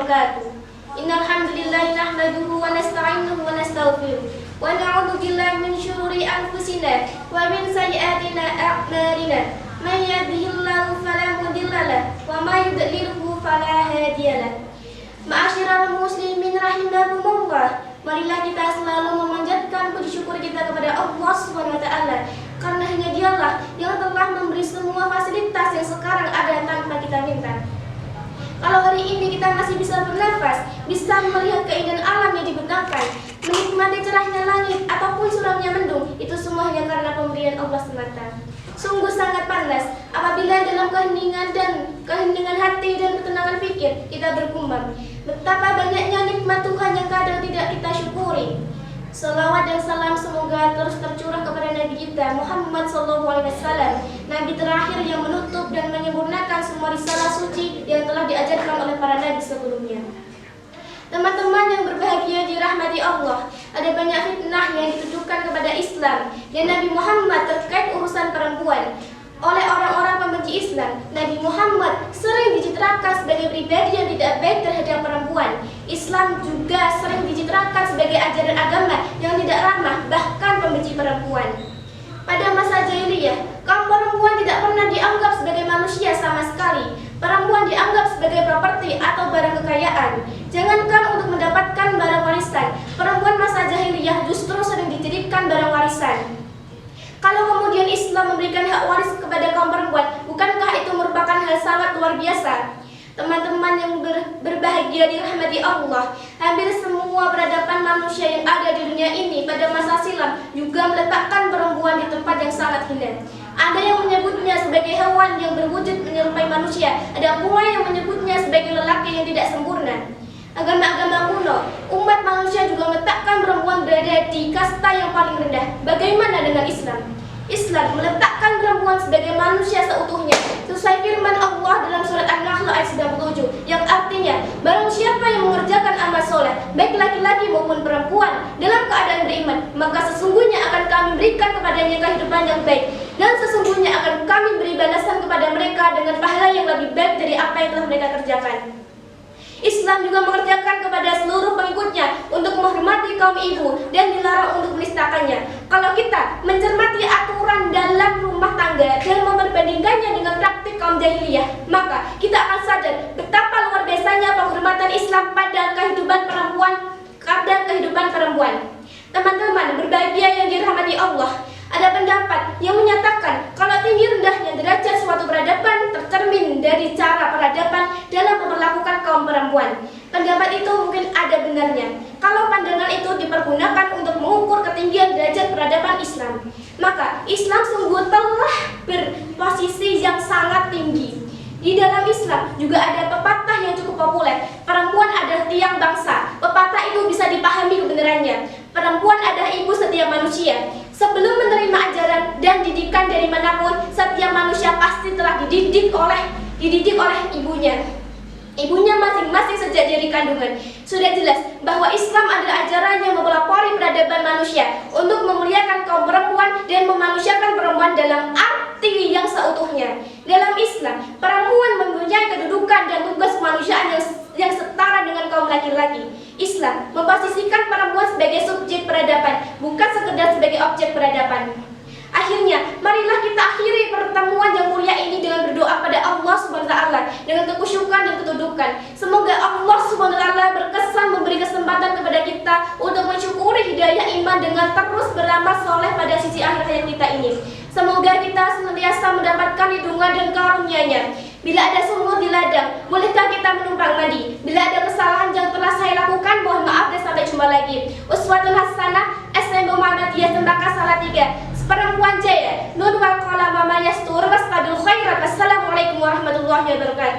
wabarakatuh. Innal hamdalillah nahmaduhu wa nasta'inuhu wa nastaghfiruh wa na'udzu billahi min syururi anfusina wa min sayyiati a'malina. May yahdihillahu fala mudilla lahu wa may yudlilhu fala hadiya lahu. Ma'asyiral muslimin rahimakumullah. Marilah kita selalu memanjatkan puji syukur kita kepada Allah Subhanahu wa taala, karena hanya Dialah yang telah memberi semua fasilitas yang sekarang ada tanpa kita minta. Kalau hari ini kita masih bisa bernafas, bisa melihat keindahan alam yang dibentangkan, menikmati cerahnya langit ataupun suramnya mendung, itu semua hanya karena pemberian Allah semata. Sungguh sangat panas apabila dalam keheningan hati dan ketenangan pikir kita bergumam, betapa banyaknya nikmat Tuhan yang kadang tidak kita syukuri. Salawat dan salam semoga terus tercurah kepada Nabi kita Muhammad SAW, Nabi terakhir yang menutup dan menyempurnakan semua risalah suci yang telah diajarkan oleh para Nabi sebelumnya. Teman-teman yang berbahagia dirahmati Allah, ada banyak fitnah yang ditujukan kepada Islam dan Nabi Muhammad terkait urusan perempuan. Oleh orang-orang pembenci Islam, Nabi Muhammad sering dicitrakan sebagai pribadi yang tidak baik terhadap perempuan. Islam juga sering dicitrakan sebagai ajaran agama yang tidak ramah, bahkan pembenci perempuan. Pada masa jahiliyah, kaum perempuan tidak pernah dianggap sebagai manusia sama sekali. Perempuan dianggap sebagai properti atau barang kekayaan. Jangankan untuk mendapatkan barang warisan, perempuan masa jahiliyah justru sering dijadikan barang warisan. Kalau kemudian Islam memberikan hak waris kepada kaum perempuan, bukankah itu merupakan hal sangat luar biasa? Teman-teman yang berbahagia dirahmati Allah, hampir semua peradaban manusia yang ada di dunia ini pada masa silam juga meletakkan perempuan di tempat yang sangat hina. Ada yang menyebutnya sebagai hewan yang berwujud menyerupai manusia, ada pula yang menyebutnya sebagai lelaki yang tidak sempurna. Agama-agama kuno, umat manusia juga meletakkan perempuan berada di kasta yang paling rendah. Bagaimana dengan Islam? Islam meletakkan perempuan sebagai manusia seutuhnya, sesuai firman Allah dalam surat An-Nahl ayat 97, yang artinya, barang siapa yang mengerjakan amal soleh, baik laki-laki maupun perempuan, dalam keadaan beriman, maka sesungguhnya akan kami berikan kepadanya kehidupan yang baik, dan sesungguhnya akan kami beri balasan kepada mereka dengan pahala yang lebih baik dari apa yang telah mereka kerjakan. Islam juga mengerjakan kepada seluruh pengikutnya untuk menghormati kaum ibu dan dilarang untuk menistakannya. Kalau kita mencermati aturan dalam rumah tangga dan memperbandingkannya dengan praktik kaum jahiliyah, maka kita akan sadar betapa luar biasanya penghormatan Islam pada kehidupan perempuan. Teman-teman berbahagia yang dirahmati Allah, ada pendapat yang menyatakan kalau tinggi rendahnya derajat suatu peradaban tercermin dari cara peradaban dalam memperlakukan kaum perempuan. Pendapat itu mungkin ada benarnya kalau pandangan itu dipergunakan untuk mengukur ketinggian derajat peradaban Islam. Maka Islam sungguh telah berposisi yang sangat tinggi. Di dalam Islam juga ada pepatah yang cukup populer, perempuan adalah tiang bangsa. Pepatah itu bisa dipahami kebenarannya. Perempuan adalah ibu setiap manusia. Sebelum menerima ajaran dan didikan dari manapun, setiap manusia pasti telah dididik oleh ibunya. Ibunya masing-masing sejak dari kandungan. Sudah jelas bahwa Islam adalah ajaran yang mempelopori peradaban manusia untuk memuliakan kaum perempuan dan memanusiakan perempuan dalam arti yang seutuhnya. Dalam Islam, perempuan mempunyai kedudukan dan tugas kemanusiaan yang setara dengan kaum laki-laki. Islam memposisikan perempuan sebagai subjek peradaban, bukan sekedar sebagai objek peradaban. Akhirnya, marilah kita akhiri pertemuan yang mulia ini dengan berdoa pada Allah SWT dengan kekusyukan dan ketundukan. Semoga Allah SWT berkesan memberi kesempatan kepada kita untuk mensyukuri hidayah iman dengan terus beramal soleh pada sisi akhir hayat kita ini. Semoga kita senantiasa mendapatkan lindungan dan karunia-Nya. Bila ada sumur di ladang, bolehkah kita menumpang mandi? Bila ada kesalahan yang telah saya lakukan, mohon maaf dan sampai jumpa lagi. Uswatun hasanah, SMP Muhammadiyah Tembaka Salatiga, Perempuan Jaya, Nur wal Qalam wa ma yastur, wastabul khairat. Wassalamualaikum warahmatullahi wabarakatuh.